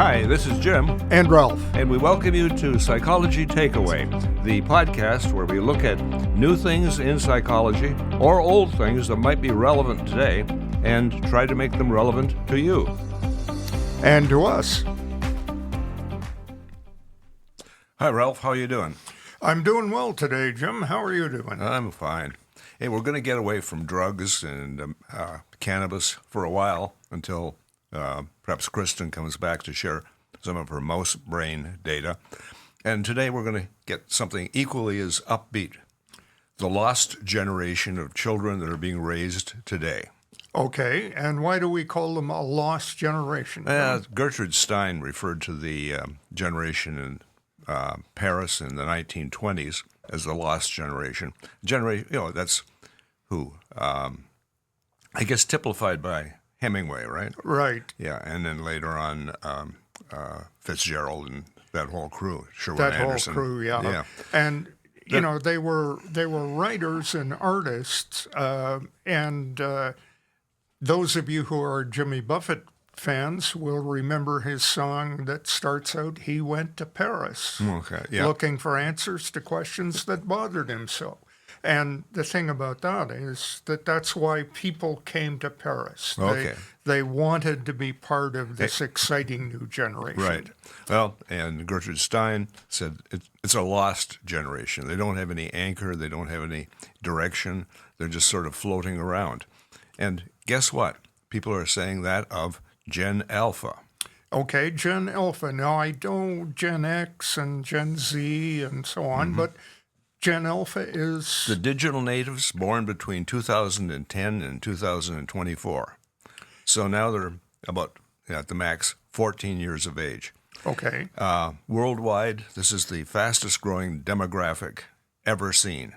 Hi, this is Jim. And Ralph. And we welcome you to Psychology Takeaway, the podcast where we look at new things in psychology or old things that might be relevant today and try to make them relevant to you. And to us. Hi, Ralph. How are you doing? I'm doing well today, Jim. How are you doing? I'm fine. Hey, we're going to get away from drugs and cannabis for a while until perhaps Kristen comes back to share some of her mouse brain data. And today we're going to get something equally as upbeat, the lost generation of children that are being raised today. Okay, and why do we call them a lost generation? Gertrude Stein referred to the generation in Paris in the 1920s as the lost generation. That's who, I guess, typified by Hemingway, right? Right. Yeah, and then later on, Fitzgerald and that whole crew, Sherwood That Anderson. whole crew, yeah. And they were writers and artists, and those of you who are Jimmy Buffett fans will remember his song that starts out, "He went to Paris," looking for answers to questions that bothered him so. And the thing about that is that that's why people came to Paris. Okay. They wanted to be part of this exciting new generation. Right. Well, and Gertrude Stein said it's a lost generation. They don't have any anchor. They don't have any direction. They're just sort of floating around. And guess what? People are saying that of Gen Alpha. Okay, Gen Alpha. Now, I know Gen X and Gen Z and so on, but Gen Alpha is the digital natives born between 2010 and 2024. So now they're about, at the max, 14 years of age. Okay. Worldwide, this is the fastest growing demographic ever seen,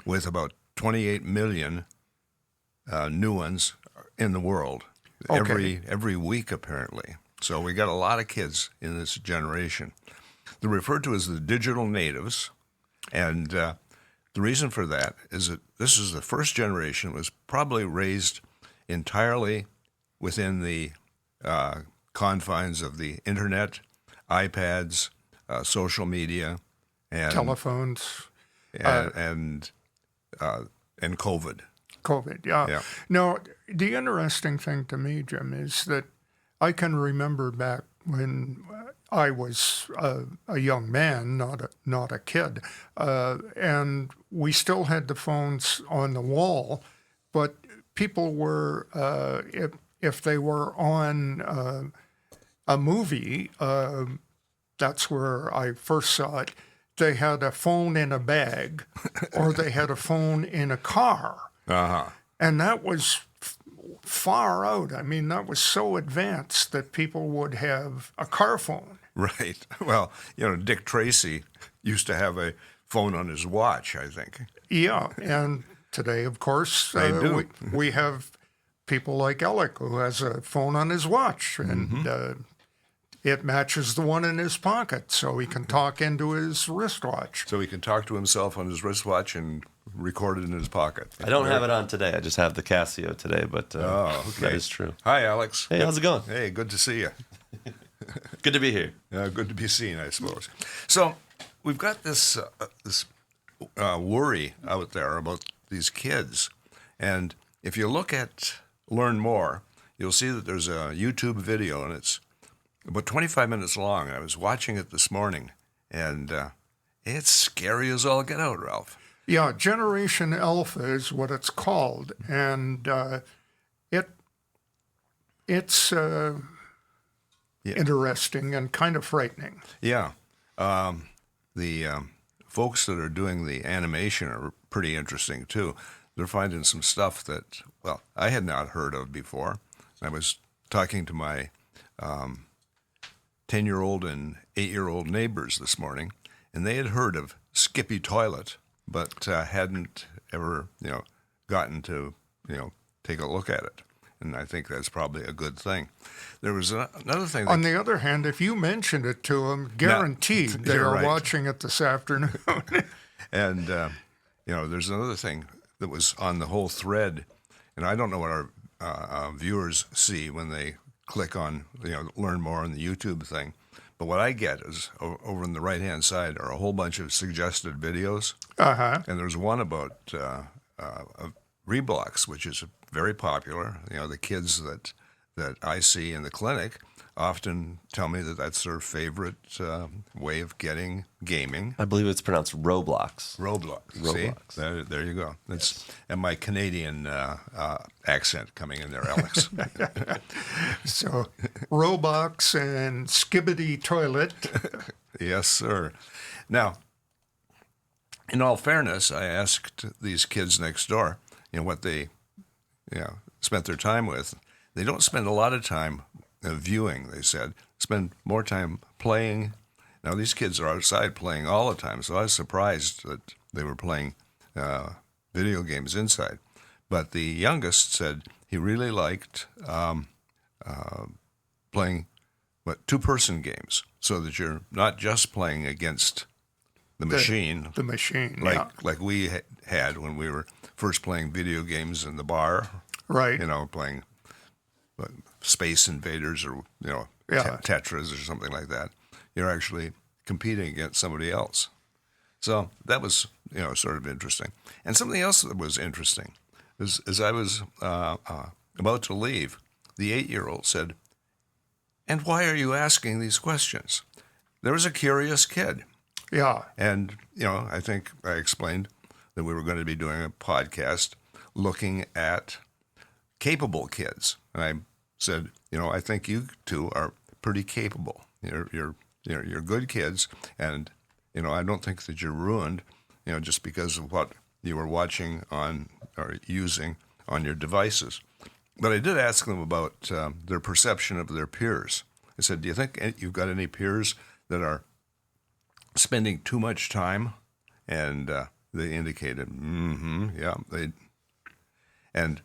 with about 28 million new ones in the world every week, apparently. So we got a lot of kids in this generation. They're referred to as the digital natives. And the reason for that is that this is the first generation that was probably raised entirely within the confines of the internet, iPads, social media, and telephones, and COVID. COVID, yeah. Now, the interesting thing to me, Jim, is that I can remember back when I was a young man, not a kid, and we still had the phones on the wall, but people were, if they were on a movie, that's where I first saw it, they had a phone in a bag or they had a phone in a car. And that was far out. I mean, that was so advanced that people would have a car phone. Right. Well, Dick Tracy used to have a phone on his watch, I think. Yeah, and today, of course, we have people like Alec who has a phone on his watch, and it matches the one in his pocket, so he can talk into his wristwatch. So he can talk to himself on his wristwatch and record it in his pocket. I don't have it on today. I just have the Casio today, but that is true. Hi, Alex. Hey, how's it going? Hey, good to see you. Good to be here. Good to be seen, I suppose. So we've got this worry out there about these kids. And if you learn more, you'll see that there's a YouTube video, and it's about 25 minutes long. I was watching it this morning, and it's scary as all get out, Ralph. Yeah, Generation Alpha is what it's called, and it's interesting and kind of frightening. Yeah. The folks that are doing the animation are pretty interesting, too. They're finding some stuff that, I had not heard of before. I was talking to my 10-year-old and 8-year-old neighbors this morning, and they had heard of Skippy Toilet, but hadn't ever, gotten to, take a look at it. And I think that's probably a good thing. There was another thing. On the other hand, if you mentioned it to them, guaranteed they are watching it this afternoon. And, there's another thing that was on the whole thread, and I don't know what our viewers see when they click on, learn more on the YouTube thing. But what I get is over on the right-hand side are a whole bunch of suggested videos. Uh-huh. And there's one about Reblocks, which is very popular. The kids that I see in the clinic often tell me that that's their favorite way of getting gaming. I believe it's pronounced Roblox. Roblox. See? There you go. And my Canadian accent coming in there, Alex. So, Roblox and Skibbity Toilet. Yes, sir. Now, in all fairness, I asked these kids next door, what they spent their time with. They don't spend a lot of time viewing, they said. Spend more time playing. Now, these kids are outside playing all the time, so I was surprised that they were playing video games inside. But the youngest said he really liked playing two-person games, so that you're not just playing against the machine. The machine, like we had when we were first playing video games in the bar. Right. Playing Space Invaders or, Tetras or something like that. You're actually competing against somebody else. So that was, sort of interesting. And something else that was interesting is as I was about to leave, the 8-year-old said, "And why are you asking these questions?" There was a curious kid. Yeah. And, I think I explained that we were going to be doing a podcast looking at capable kids. And I said, I think you two are pretty capable. You're good kids, and, I don't think that you're ruined, just because of what you were watching on or using on your devices. But I did ask them about their perception of their peers. I said, do you think you've got any peers that are spending too much time? And they indicated, yeah. And,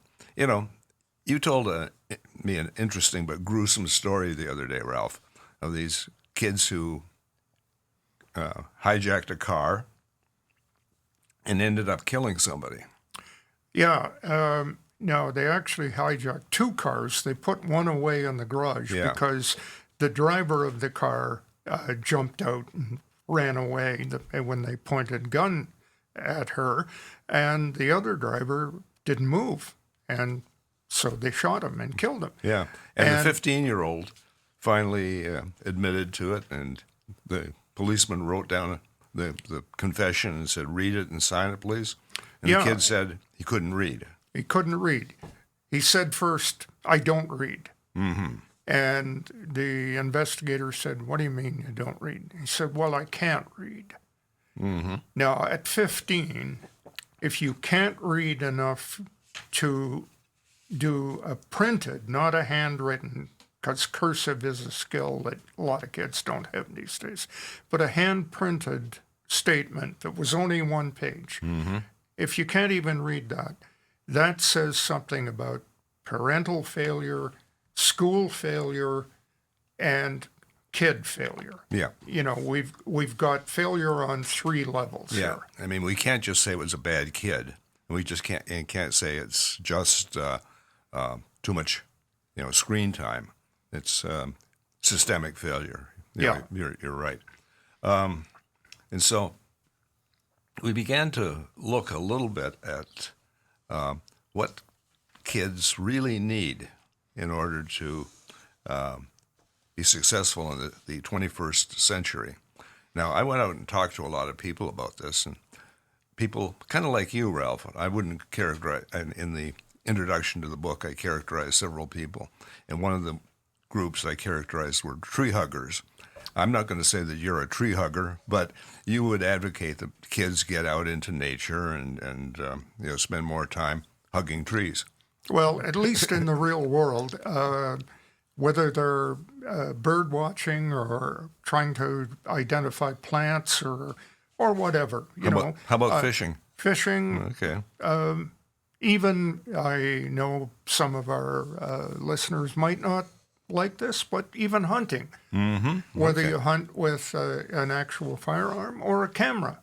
you told me an interesting but gruesome story the other day, Ralph, of these kids who hijacked a car and ended up killing somebody. Yeah. No, they actually hijacked 2 cars. They put one away in the garage because the driver of the car jumped out and ran away when they pointed a gun at her, and the other driver didn't move, and so they shot him and killed him. Yeah, and the 15-year-old finally admitted to it, and the policeman wrote down the confession and said, "Read it and sign it, please." And the kid said he couldn't read. He couldn't read. He said first, "I don't read." Mm-hmm. And the investigator said, "What do you mean you don't read?" He said, "Well, I can't read." Mm-hmm. Now, at 15, if you can't read enough to do a printed, not a handwritten, because cursive is a skill that a lot of kids don't have these days, but a hand-printed statement that was only 1 page, if you can't even read that, that says something about parental failure, school failure, and kid failure. Yeah. We've got failure on 3 levels here. I mean, we can't just say it was a bad kid. We just can't say it's just too much, screen time. It's systemic failure. You're right. And so we began to look a little bit at what kids really need in order to be successful in the 21st century. Now, I went out and talked to a lot of people about this, and people kind of like you, Ralph. I wouldn't characterize, in the introduction to the book, I characterized several people, and one of the groups I characterized were tree huggers. I'm not going to say that you're a tree hugger, but you would advocate that kids get out into nature and spend more time hugging trees. Well, at least in the real world, whether they're bird watching or trying to identify plants or whatever, How about fishing? Fishing. Okay. Even I know some of our listeners might not like this, but even hunting, whether you hunt with an actual firearm or a camera.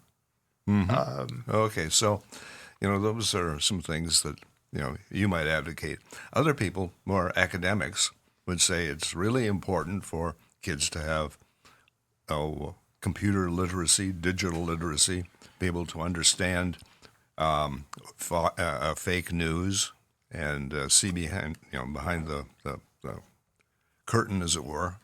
Okay, so, those are some things that, you might advocate. Other people, more academics, would say it's really important for kids to have computer literacy, digital literacy, be able to understand fake news and see behind the curtain, as it were.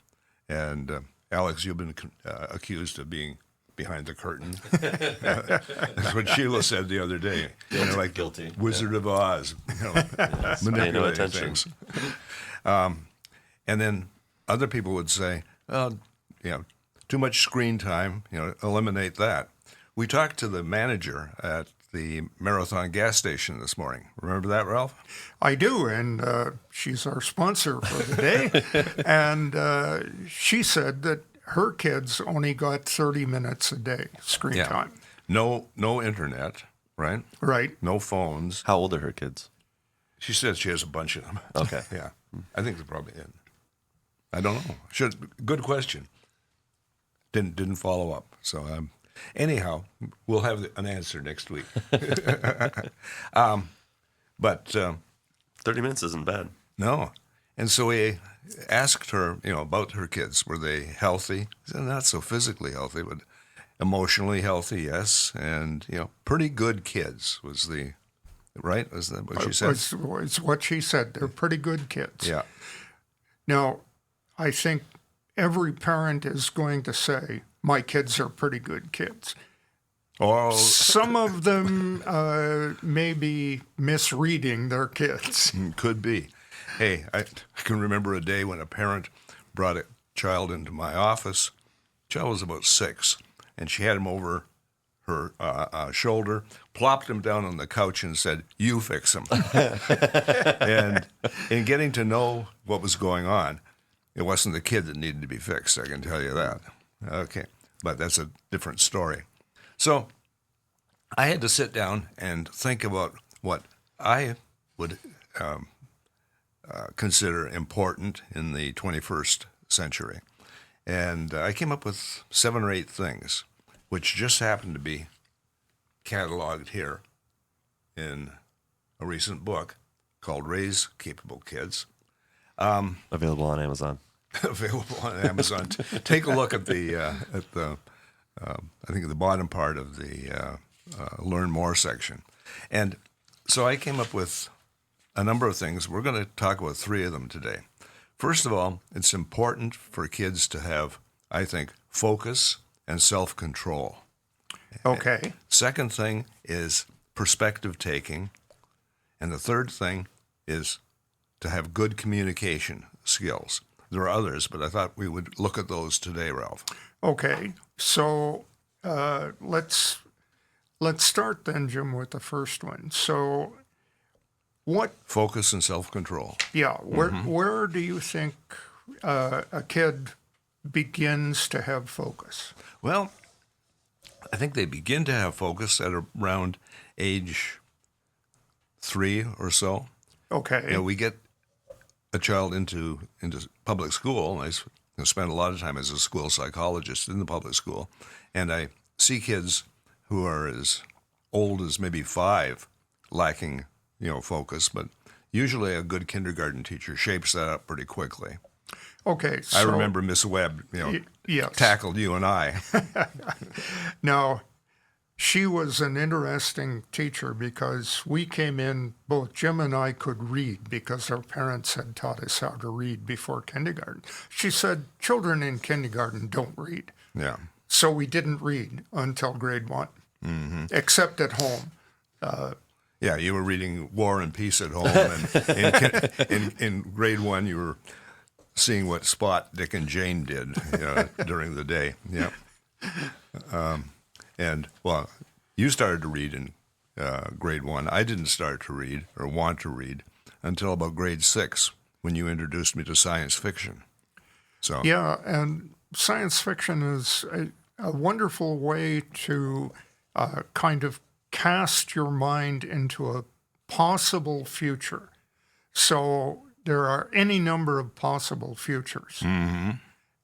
And Alex, you've been accused of being behind the curtain. That's what Sheila said the other day. Like guilty. Wizard of Oz, Yes, pay no manipulating attention. things. And then other people would say, too much screen time, eliminate that. We talked to the manager at the Marathon gas station this morning. Remember that, Ralph? I do, and she's our sponsor for the day. And she said that her kids only got 30 minutes a day screen time. No internet, right? Right. No phones. How old are her kids? She said she has a bunch of them. Okay. Yeah. I think they're probably in. I don't know. Good question. Didn't follow up. So anyhow, we'll have an answer next week. But 30 minutes isn't bad. no. And so we asked her, about her kids. Were they healthy? She said, not so physically healthy, but emotionally healthy, yes. And, pretty good kids was the, right? Was that what she said? It's what she said. They're pretty good kids. Yeah. Now, I think every parent is going to say, my kids are pretty good kids. Oh, Some of them may be misreading their kids. could be. Hey, I can remember a day when a parent brought a child into my office. The child was about 6, and she had him over her shoulder, plopped him down on the couch, and said, "You fix him." And in getting to know what was going on, it wasn't the kid that needed to be fixed, I can tell you that. Okay, but that's a different story. So I had to sit down and think about what I would consider important in the 21st century. And I came up with 7 or 8 things, which just happened to be cataloged here in a recent book called Raise Capable Kids. Available on Amazon. Available on Amazon. Take a look at the I think at the bottom part of the Learn More section. And so I came up with a number of things. We're going to talk about 3 of them today. First of all, it's important for kids to have, I think, focus and self-control. Okay. Second thing is perspective taking. And the third thing is to have good communication skills. There are others, but I thought we would look at those today, Ralph. Okay. So let's start then, Jim, with the first one. So what? Focus and self-control. Yeah. Where do you think a kid begins to have focus? Well, I think they begin to have focus at around age 3 or so. Okay. We get a child into public school, and I spend a lot of time as a school psychologist in the public school, and I see kids who are as old as maybe 5 lacking, focus, but usually a good kindergarten teacher shapes that up pretty quickly. Okay. I So, remember Miss Webb, yes. tackled you and I. Now, she was an interesting teacher because we came in, both Jim and I could read because our parents had taught us how to read before kindergarten. She said, children in kindergarten don't read. Yeah. So we didn't read until grade 1, except at home. Yeah, you were reading War and Peace at home, and in grade 1 you were seeing what Spot, Dick, and Jane did during the day. Yeah. And, well, you started to read in grade 1. I didn't start to read or want to read until about grade 6 when you introduced me to science fiction. So Yeah, and science fiction is a wonderful way to kind of cast your mind into a possible future. So there are any number of possible futures. Mm-hmm.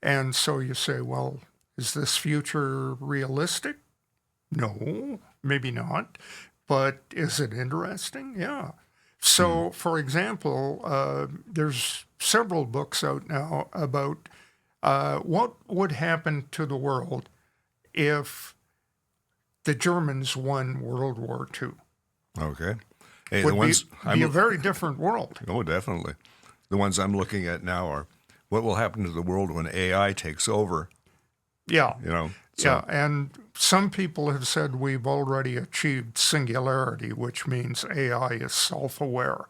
And so you say, well, is this future realistic? No, maybe not. But is it interesting? Yeah. So, for example, there's several books out now about what would happen to the world if the Germans won World War II. Okay. Hey, Would be a very different world. Oh, definitely. The ones I'm looking at now are what will happen to the world when AI takes over. Yeah. You know. Yeah, and some people have said we've already achieved singularity, which means AI is self-aware.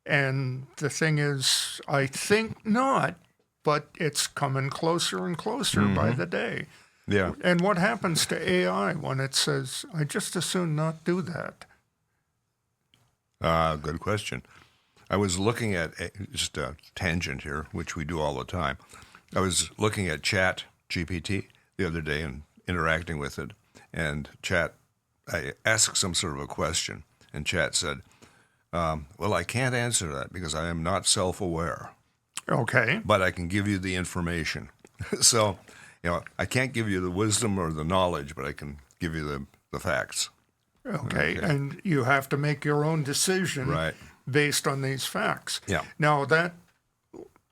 And the thing is, I think not, but it's coming closer and closer by the day. Yeah. And what happens to AI when it says, I just as soon not do that? Good question. I was looking at just a tangent here, which we do all the time. I was looking at Chat GPT the other day and interacting with it, and I asked some sort of a question, and Chat said, well, I can't answer that because I am not self-aware, Okay. but I can give you the information. So, I can't give you the wisdom or the knowledge, but I can give you the facts. Okay. And you have to make your own decision Right. based on these facts. Yeah. Now, that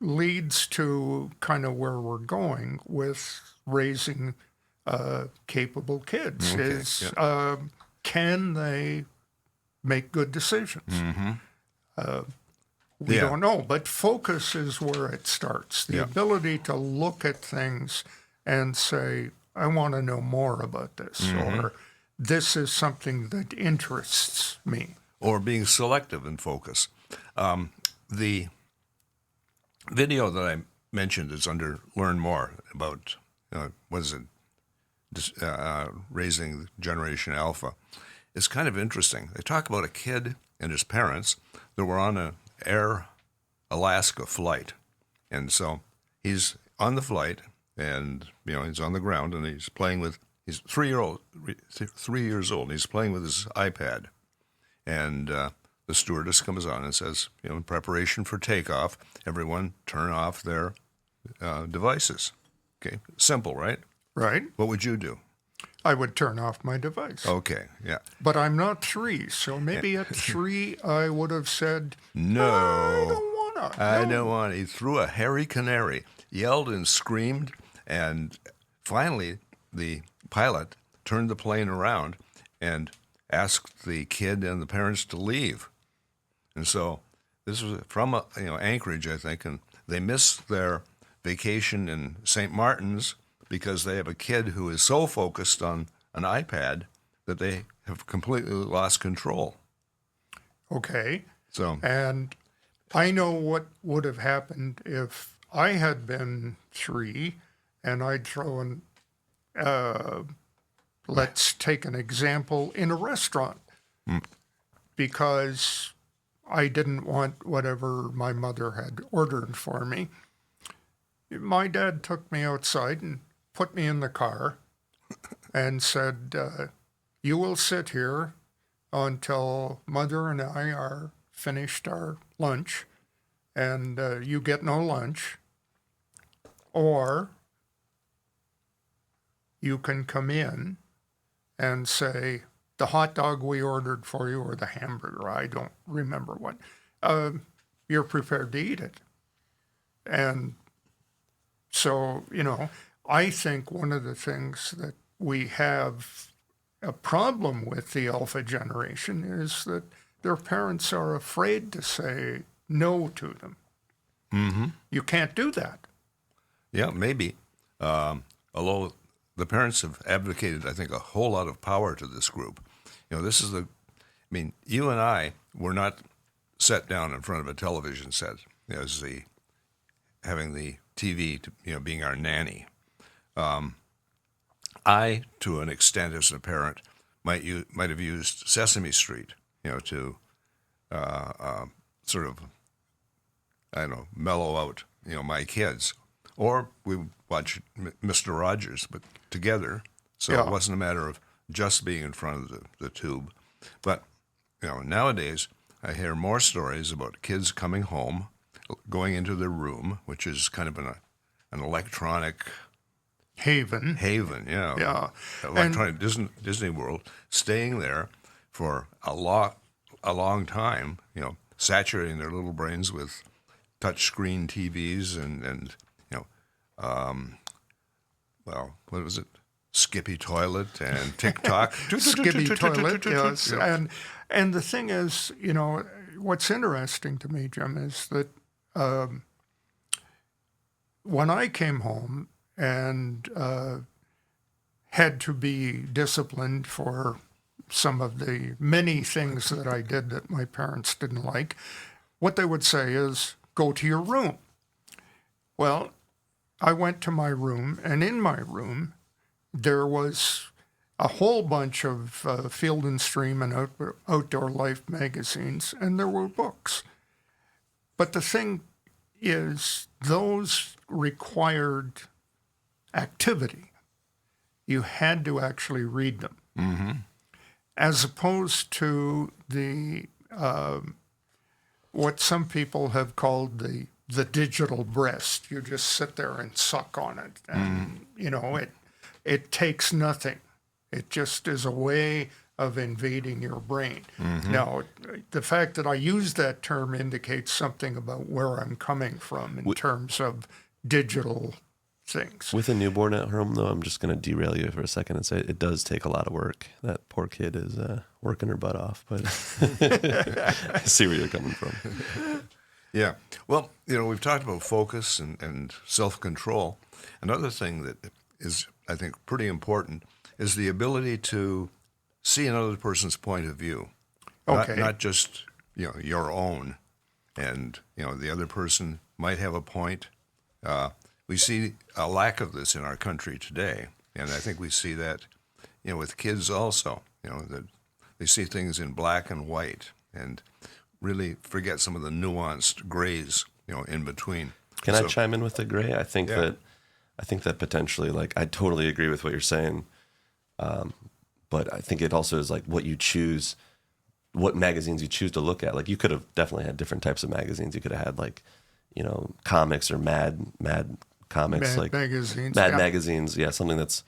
leads to kind of where we're going with raising capable kids is can they make good decisions? We don't know, but focus is where it starts. The ability to look at things and say, I want to know more about this, or this is something that interests me. Or being selective in focus. The video that I mentioned is under Learn More about, what is it, raising Generation Alpha. It's kind of interesting. They talk about a kid and his parents that were on an Air Alaska flight. And so he's on the flight and, he's on the ground and he's playing with, he's 3 years old, and he's playing with his iPad. And the stewardess comes on and says, in preparation for takeoff, everyone turn off their devices. Okay, simple, right? Right? What would you do? I would turn off my device. Okay, yeah. But I'm not 3, so maybe at 3 I would have said, No. I don't want to. I don't want. He threw a hairy canary, yelled and screamed, and finally the pilot turned the plane around and asked the kid and the parents to leave. And so this was from Anchorage, I think, and they missed their vacation in St. Martin's because they have a kid who is so focused on an iPad that they have completely lost control. Okay. So, and I know what would have happened if I had been 3 and I'd throw in, let's take an example in a restaurant, because I didn't want whatever my mother had ordered for me. My dad took me outside and put me in the car and said, you will sit here until Mother and I are finished our lunch, and you get no lunch, or you can come in and say, the hot dog we ordered for you, or the hamburger, I don't remember what, you're prepared to eat it. And so, I think one of the things that we have a problem with the alpha generation is that their parents are afraid to say no to them. mm-hmm. You can't do that. Yeah, maybe. Although the parents have advocated, I think, a whole lot of power to this group. This is you and I were not set down in front of a television set as having the TV, being our nanny. I, to an extent, as a parent, might have used Sesame Street, to sort of, I don't know, mellow out, my kids. Or we would watch Mr. Rogers, but together. So It wasn't a matter of just being in front of the tube. But, nowadays, I hear more stories about kids coming home, going into their room, which is kind of an electronic Haven. Yeah. Electronic Disney World, staying there for a long time, saturating their little brains with touch-screen TVs and well, what was it? Skippy Toilet and TikTok. Skippy Toilet, yes. Yeah. And the thing is, what's interesting to me, Jim, is that when I came home and had to be disciplined for some of the many things that I did that my parents didn't like, what they would say is, go to your room. Well, I went to my room, and in my room, there was a whole bunch of Field and Stream and Outdoor Life magazines, and there were books. But the thing is, those required activity. You had to actually read them. Mm-hmm. As opposed to the what some people have called the digital breast. You just sit there and suck on it, and it takes nothing. It just is a way of invading your brain. Mm-hmm. Now, the fact that I use that term indicates something about where I'm coming from in terms of digital things. With a newborn at home, though, I'm just going to derail you for a second and say it does take a lot of work. That poor kid is working her butt off, but I see where you're coming from. Yeah. Well, we've talked about focus and self-control. Another thing that is, I think, pretty important is the ability to see another person's point of view. Okay. Not just, your own. And, the other person might have a point. We see a lack of this in our country today. And I think we see that, with kids also, that they see things in black and white and really forget some of the nuanced grays, in between. Can I chime in with the gray? I think Yeah. that potentially, I totally agree with what you're saying. But I think it also is what you choose, what magazines you choose to look at. You could have definitely had different types of magazines. You could have had comics or mad comics, Mad magazines. Mad magazines. Yeah, something that's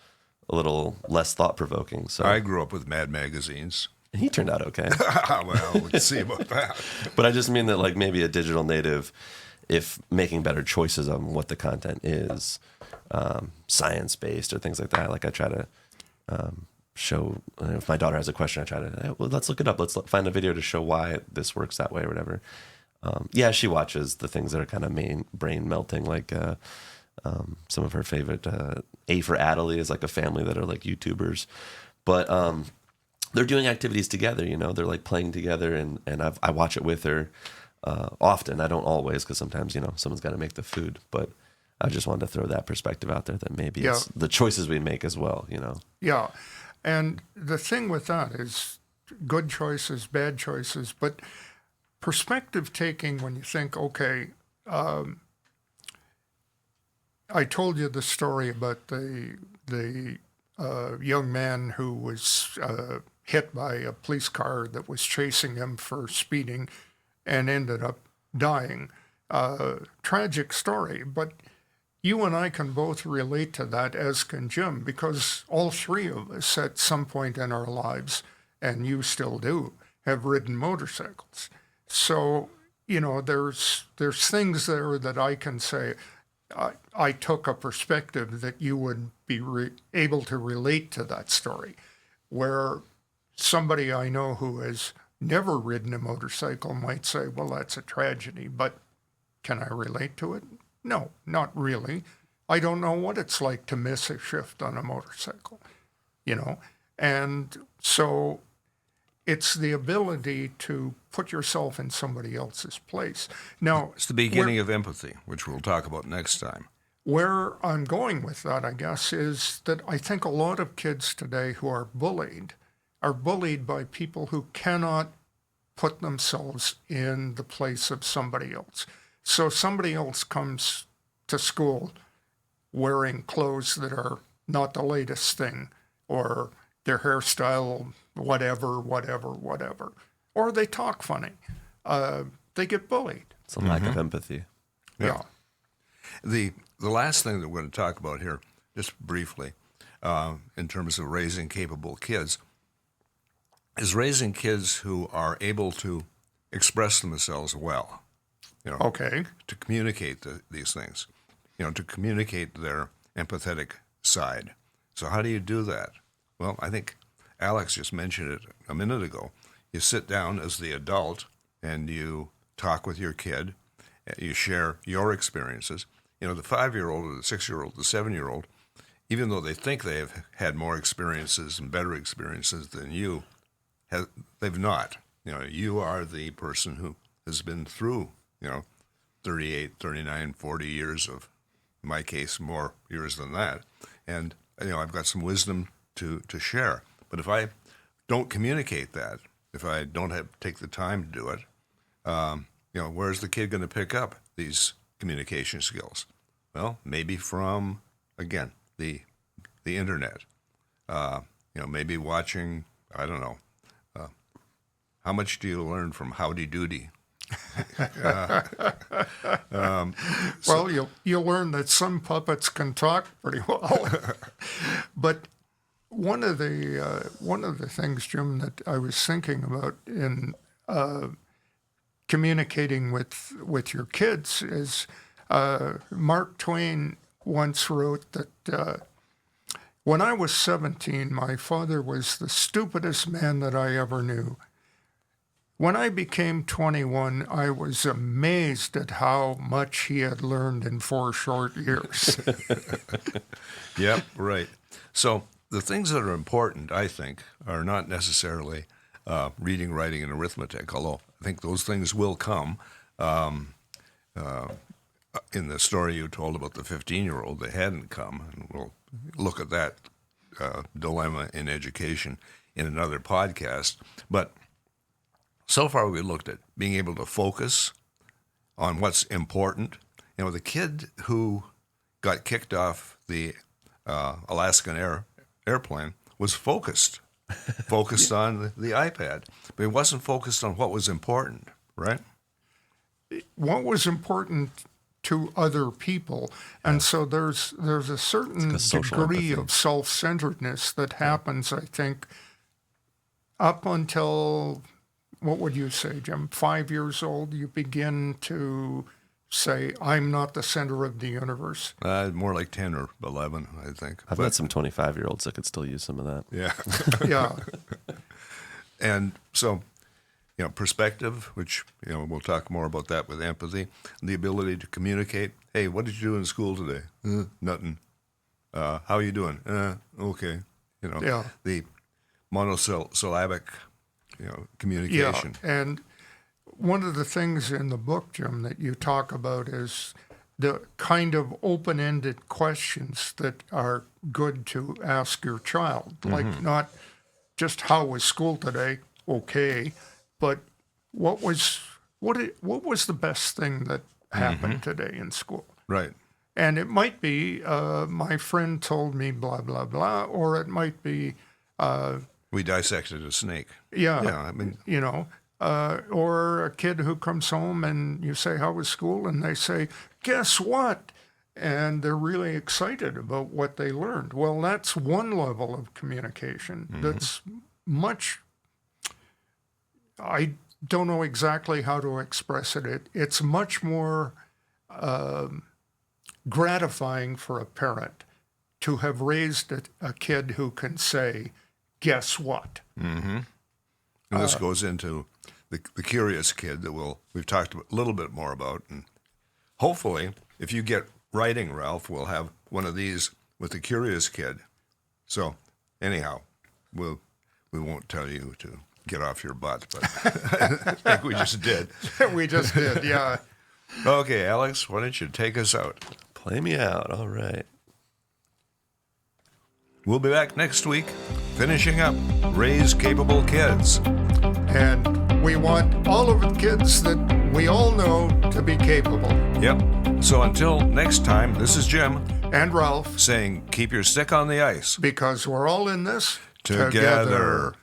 a little less thought provoking. So I grew up with Mad magazines. he turned out okay. Well, let's see about that. But I just mean that maybe a digital native, if making better choices on what the content is, science-based or things like that, I try to show, if my daughter has a question, I try to, let's look it up. Let's find a video to show why this works that way or whatever. Yeah, she watches the things that are kind of brain melting, some of her favorite, A for Adelie is a family that are YouTubers. But they're doing activities together, they're playing together, and I watch it with her often. I don't always, because sometimes, someone's got to make the food. But I just wanted to throw that perspective out there that maybe it's the choices we make as well, Yeah. And the thing with that is good choices, bad choices, but perspective taking when you think, okay, I told you the story about the young man who was hit by a police car that was chasing him for speeding and ended up dying. Tragic story, but you and I can both relate to that, as can Jim, because all three of us at some point in our lives, and you still do, have ridden motorcycles. So, there's things there that I can say, I took a perspective that you would be able to relate to that story, where somebody I know who has never ridden a motorcycle might say, well, that's a tragedy, but can I relate to it? No, not really. I don't know what it's like to miss a shift on a motorcycle, And so it's the ability to put yourself in somebody else's place. Now, it's the beginning of empathy, which we'll talk about next time. Where I'm going with that, I guess, is that I think a lot of kids today who are bullied by people who cannot put themselves in the place of somebody else. So somebody else comes to school wearing clothes that are not the latest thing, or their hairstyle, whatever. Or they talk funny. They get bullied. It's a lack of empathy. Yeah. The last thing that we're going to talk about here, just briefly, in terms of raising capable kids, is raising kids who are able to express themselves well. Okay. To communicate these things, to communicate their empathetic side. So how do you do that? Well, I think Alex just mentioned it a minute ago. You sit down as the adult and you talk with your kid. You share your experiences. The 5-year-old or the 6-year-old, the 7-year-old, even though they think they have had more experiences and better experiences than you, they've not. You are the person who has been through, 38, 39, 40 years of, in my case, more years than that. And, I've got some wisdom to share. But if I don't communicate that, if I don't take the time to do it, where's the kid going to pick up these communication skills? Well, maybe from, again, the internet. Maybe watching, I don't know, how much do you learn from Howdy Doody? Well, you'll learn that some puppets can talk pretty well. But one of the things, Jim, that I was thinking about in communicating with your kids is Mark Twain once wrote that when I was 17, my father was the stupidest man that I ever knew. When I became 21, I was amazed at how much he had learned in 4 short years. Yep, right. So the things that are important, I think, are not necessarily reading, writing, and arithmetic, although I think those things will come. In the story you told about the 15-year-old, they hadn't come, and we'll look at that dilemma in education in another podcast. But so far we looked at being able to focus on what's important. The kid who got kicked off the Alaskan airplane was focused on the iPad, but he wasn't focused on what was important, right? What was important to other people. And so there's a certain degree of self-centeredness that happens, I think, up until, what would you say, Jim, 5 years old, you begin to say, I'm not the center of the universe. More like 10 or 11, I think. I've met some 25-year-olds that could still use some of that. Yeah. Yeah. And so, perspective, which, we'll talk more about that with empathy, the ability to communicate. Hey, what did you do in school today? Nothing. How are you doing? Okay. Yeah. The monosyllabic, communication. Yeah, and one of the things in the book, Jim, that you talk about is the kind of open-ended questions that are good to ask your child. Mm-hmm. Like not just how was school today, okay, but what was the best thing that happened today in school? Right. And it might be my friend told me blah blah blah, or it might be we dissected a snake. Yeah. Yeah. I mean, or a kid who comes home and you say, how was school? And they say, guess what? And they're really excited about what they learned. Well, that's one level of communication that's much, I don't know exactly how to express it. It's much more gratifying for a parent to have raised a kid who can say, guess what? Mm-hmm. And this goes into the curious kid that we've talked a little bit more about. And hopefully, if you get writing, Ralph, we'll have one of these with the curious kid. So anyhow, we won't tell you to get off your butt, but I think we just did. We just did, yeah. Okay, Alex, why don't you take us out? Play me out. All right. We'll be back next week, finishing up Raise Capable Kids. And we want all of the kids that we all know to be capable. Yep. So until next time, this is Jim. And Ralph. Saying, keep your stick on the ice. Because we're all in this together.